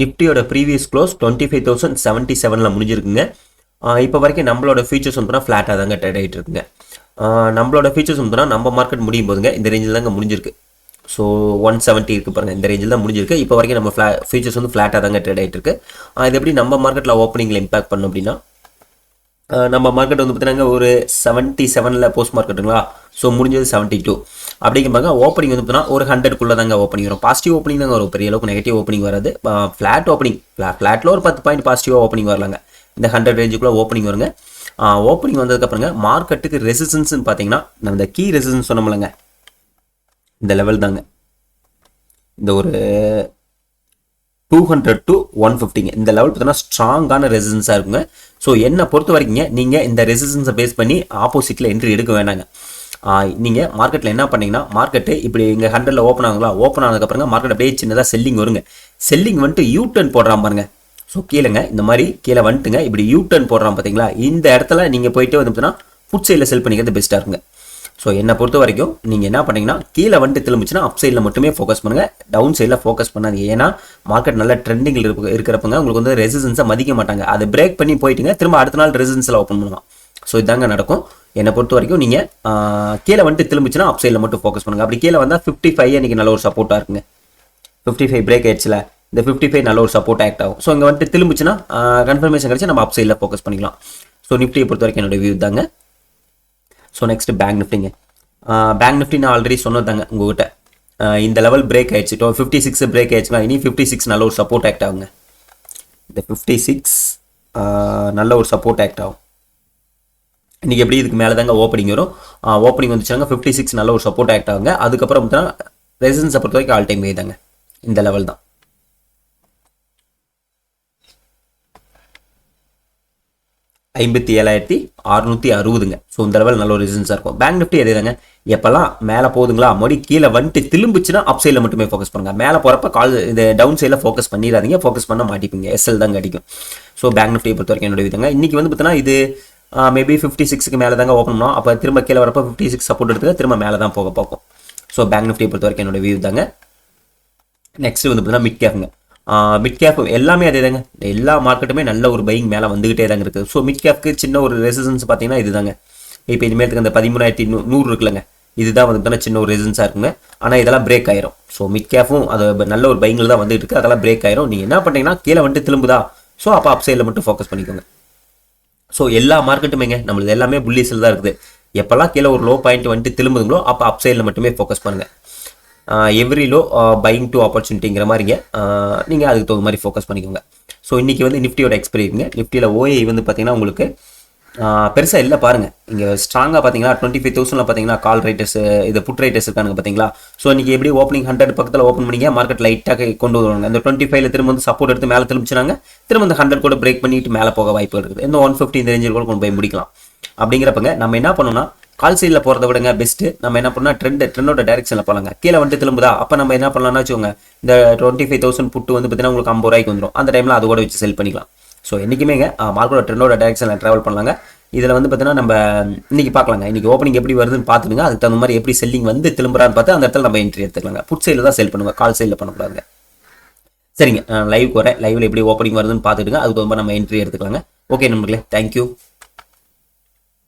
நிஃப்டியோட previous close 25,077 முடிஞ்சிருக்குங்க. இப்போ வரைக்கும் நம்மளோட ஃபியூச்சர்ஸ் வந்து ஃப்ளாட்டாக தாங்க ட்ரேட் ஆகிட்டு இருக்குங்க. நம்மளோட ஃபியூச்சர்ஸ் வந்து நம்ம மார்க்கெட் முடியும் போதுங்க இந்த ரேஞ்சில் தாங்க முடிஞ்சிருக்கு. ஸோ 170 இருக்குது பாருங்கள், இந்த ரேஞ்சில் தான் முடிஞ்சிருக்கு. இப்போ வரைக்கும் நம்ம ஃபியூச்சர்ஸ் வந்து ஃப்ளாட்டாக தாங்க ட்ரேட் ஆகிட்டு இருக்கு. இது எப்படி நம்ம மார்க்கெட்டில் ஓப்பனிங்கில் இம்பாக்ட் பண்ணும் அப்படின்னா, நம்ம மார்க்கெட் வந்து பார்த்தீங்கன்னா ஒரு 77 போஸ்ட் மார்க்கெட்டுங்களா. ஸோ முடிஞ்சது 72 அப்படிங்கிறப்பாங்க. ஓப்பனிங் வந்து பார்த்தீங்கன்னா ஒரு 100க்குள்ளே தாங்க ஓப்பனிங் வரும். பாசிட்டிவ் ஓப்பனிங் தாங்க வரும், பெரிய அளவுக்கு நெகட்டிவ் ஓப்பனிங் வராது. ஃப்ளாட் ஓப்பனிங், ஃப்ளாட்டில் ஒரு 10 பாயிண்ட் பாசிட்டிவாக ஓப்பனிங் வரலாங்க. இந்த 100 ரேஞ்சுக்குள்ளே ஓப்பனிங் வருங்க. ஓப்பனிங் வந்ததுக்கப்புறங்க மார்க்கெட்டுக்கு ரெசிஸ்டன்ஸ்னு பார்த்தீங்கன்னா நம்ம இந்த கீ ரெசிஸ்டன்ஸ் சொன்னோம்லங்க, இந்த லெவல் தாங்க. இந்த ஒரு 200 to 150 இந்த லெவல் பார்த்தீங்கன்னா ஸ்ட்ராங்கான ரெசிஸ்டன்ஸாக இருக்குங்க. ஸோ என்னை பொறுத்த வரைக்குங்க நீங்கள் இந்த ரெசிஸ்டன்ஸை பேஸ் பண்ணி ஆப்போசிட்டில் என்ட்ரி எடுக்க வேண்டாங்க. நீங்கள் மார்க்கெட்டில் என்ன பண்ணீங்கன்னா, மார்க்கெட்டு இப்படி இங்கே 100ல் ஓப்பன் ஆகுங்களா, ஓப்பன் ஆனதுக்கப்புறங்க மார்க்கெட் அப்படியே சின்னதாக செல்லிங் வருங்க. செல்லிங் வந்துட்டு யூ டர்ன் போடுறான் பாருங்க. ஸோ கீழேங்க இந்த மாதிரி கீழே வந்துட்டுங்க இப்படி யூ டர்ன் போடுறான் பார்த்தீங்களா, இந்த இடத்துல நீங்கள் போயிட்டு வந்து பார்த்தீங்கன்னா புட் சைடில் செல் பண்ணிக்கிறது பெஸ்ட்டாக இருக்குங்க. ஸோ என்னை பொறுத்த வரைக்கும் நீங்கள் என்ன பண்ணீங்கன்னா, கீழே வந்துட்டு திரும்பிச்சுன்னா அப் சைடில் மட்டுமே ஃபோக்கஸ் பண்ணுங்கள், டவுன் சைடில் ஃபோக்கஸ் பண்ணாதீங்க. ஏன்னா மார்க்கெட் நல்ல ட்ரெண்டிங்கில் இருக்கிறப்பங்க உங்களுக்கு வந்து ரெசிஸ்டன்ஸை மதிக்க மாட்டாங்க. அதை பிரேக் பண்ணி போயிட்டுங்க திரும்ப அடுத்த நாள் ரெசிஸ்டன்ஸில் ஓப்பன் பண்ணுவான். ஸோ இதாங்க நடக்கும். என்னை பொறுத்த வரைக்கும் நீங்கள் கீழே வந்துட்டு திரும்பிச்சுன்னா அப் சைடில் மட்டும் ஃபோக்கஸ் பண்ணுங்கள். அப்படி கீழே வந்தால் 55 இன்றைக்கி நல்ல ஒரு சப்போர்ட்டாக இருக்குங்க. 55 பிரேக் ஆயிடுச்சுல, இந்த 55 நல்ல ஒரு சப்போர்ட் ஆக்ட் ஆகும். ஸோ இங்கே வந்துட்டு திரும்பிச்சுன்னா கன்ஃபர்மேஷன் கிடச்சி நம்ம அப் சைடில் ஃபோக்கஸ் பண்ணிக்கலாம். ஸோ நிஃப்டியை பொறுத்த வரைக்கும் என்னோட வியூ தாங்க. ஸோ நெக்ஸ்ட் பேங்க் நிஃப்டிங்க. பேங்க் நிஃப்டி நான் ஆல்ரெடி சொன்னதாங்க உங்ககிட்ட, இந்த லெவல் பிரேக் ஆயிடுச்சு. 56 பிரேக் ஆயிடுச்சுங்க. இனி 56 நல்ல ஒரு சப்போர்ட் ஆக்ட் ஆகுங்க. இந்த 56 நல்ல ஒரு சப்போர்ட் ஆக்ட் ஆகும். இன்றைக்கி எப்படி இதுக்கு மேலே தாங்க ஓப்பனிங் வரும். ஓப்பனிங் வந்துச்சாங்க 56 நல்ல ஒரு சப்போர்ட் ஆக்ட் ஆகுங்க. அதுக்கப்புறம் பார்த்தீங்கன்னா ரெசிஸ்டன்ஸை பொறுத்த வரைக்கும் ஆல் டைம் தாங்க இந்த லெவல் தான். 57,660ங்க. ஸோ இந்த லெவல் நல்ல ஒரு ரெசிஸ்டன்ஸாக இருக்கும். பேங்க் நிஃப்டி அதே தாங்க. எப்போல்லாம் மேலே போகுதுங்களா, மறுபடி கீழே வந்துட்டு திரும்பிச்சுன்னா அப் சைடில் மட்டுமே ஃபோக்கஸ் பண்ணுங்கள். மேலே போகிறப்ப இந்த டவுன் சைடில் ஃபோக்கஸ் பண்ணிடாதீங்க, ஃபோக்கஸ் பண்ண மாட்டிப்பீங்க, எஸ்எல் தாங்க அடிக்கும். ஸோ பேங்க் நிஃப்டியை பொறுத்த வரைக்கும் என்னோட விதங்க. இன்றைக்கி வந்து பார்த்தீங்கன்னா இது மேபி 56க்கு மேலே தாங்க ஓப்பன் பண்ணோம். அப்போ திரும்ப கீழே வரப்போ 56 சப்போர்ட் எடுத்துக்க திரும்ப மேலே தான் போக பார்க்கும். ஸோ பேங்க் நிஃப்டியை பொறுத்த வரைக்கும் என்னோட வியூ தாங்க. நெக்ஸ்ட் வந்து பார்த்தீங்கன்னா மிட் கேப்புங்க. மிட் கேப் எல்லாமே அதே தாங்க. எல்லா மார்க்கெட்டுமே நல்ல ஒரு பையிங் மேலே வந்துகிட்டே தாங்க இருக்குது. ஸோ மிட் கேப்க்கு சின்ன ஒரு ரெசிஸ்டன்ஸ் பார்த்தீங்கன்னா இது தாங்க. இப்போ இனிமேலுக்கு அந்த 13,100 இருக்குல்லங்க, இதுதான் வந்து சின்ன ஒரு ரெசிஸ்டன்ஸாக இருக்குங்க. ஆனால் இதெல்லாம் பிரேக் ஆயிரும். ஸோ மிட் கேப்பும் அது நல்ல ஒரு பையிங்கில் தான் வந்துட்டு இருக்கு, அதெல்லாம் பிரேக் ஆயிரும். நீங்கள் என்ன பண்ணுறீங்கன்னா கீழே வந்துட்டு திரும்புதா, ஸோ அப்போ அப் சைடில் மட்டும் ஃபோக்கஸ் பண்ணிக்கோங்க. ஸோ எல்லா மார்க்கெட்டுமேங்க நம்மளுக்கு எல்லாமே புல்லிஸில் தான் இருக்குது. எப்போல்லாம் கீழே ஒரு லோ பாயிண்ட் வந்துட்டு திரும்புதுங்களோ அப்போ அப் சைடில் மட்டுமே ஃபோக்கஸ் பண்ணுங்கள். எவ்ரி லோ பையிங் டு ஆப்பர்ச்சுனிட்டிங்கிற மாதிரிங்க, நீங்கள் அதுக்கு தகுந்த மாதிரி ஃபோக்கஸ் பண்ணிக்கோங்க. ஸோ இன்றைக்கி வந்து நிஃப்டியோட எக்ஸ்பீரியன்ஸுங்க. நிஃப்டியில் ஓஏ வந்து பார்த்தீங்கன்னா உங்களுக்கு பெருசாக இல்லை பாருங்கள். இங்கே ஸ்ட்ராங்காக பார்த்தீங்கன்னா 25,000 பார்த்தீங்கன்னா கால் ரைட்டர்ஸ், இது புட் ரைட்டர்ஸ் இருக்கானுங்க பார்த்தீங்களா. ஸோ இன்றைக்கி எப்படி ஓப்பனிங் 100 பக்கத்தில் ஓப்பன் பண்ணிங்க, மார்க்கெட் லைட்டாக கொண்டு வருவாங்க. அந்த 25ல் திரும்ப வந்து சப்போர்ட் எடுத்து மேலே திரும்பிச்சுனாங்க, திரும்ப அந்த 100 கூட பிரேக் பண்ணிட்டு மேலே போக வாய்ப்பு இருக்குது. இந்த 150 இந்த ரேஞ்சில் கூட கொண்டு போய் முடிக்கலாம். அப்படிங்கிறப்பங்க நம்ம என்ன பண்ணணும்னா, கால் சைடில் போகிறத விடுங்க பெஸ்ட்டு. நம்ம என்ன பண்ணால் ட்ரெண்டோட டைரக்ஷனில் போகலாங்க. கீழே வந்துட்டு திரும்புதா, அப்போ நம்ம என்ன பண்ணலாம்னு வச்சுக்கோங்க, இந்த 25,000 புட்டு வந்து பார்த்தீங்கன்னா உங்களுக்கு 50 ரூபாய்க்கு வந்துடும். அந்த டைமில் அது கூட வச்சு செல் பண்ணிக்கலாம். ஸோ என்றைக்குமேங்க மார்க்கெட்டோட ட்ரெண்டோட டைரக்ஷனில் ட்ராவல் பண்ணலாங்க. இதில் வந்து பார்த்தீங்கன்னா நம்ம இன்றைக்கி பார்க்கலாங்க, இன்றைக்கி ஓப்பனிங் எப்படி வருதுன்னு பார்த்துடுங்க. அதுக்கு தகுந்த மாதிரி எப்படி செல்லிங் வந்து திரும்புறான்னு பார்த்து அந்த இடத்துல நம்ம என்ட்ரி எடுத்துக்கலாங்க. புட் சைடில் தான் செல் பண்ணுவாங்க, கால் சைடில் பண்ணக்கூடாதுங்க. சரிங்க, லைவுக்கு வரேன். லைவில் எப்படி ஓப்பனிங் வருதுன்னு பார்த்துட்டுங்க, அதுக்கு தகுந்த மாதிரி நம்ம என்ட்ரி எடுத்துக்கலாங்க. ஓகே நண்பர்களே, தேங்க்யூ.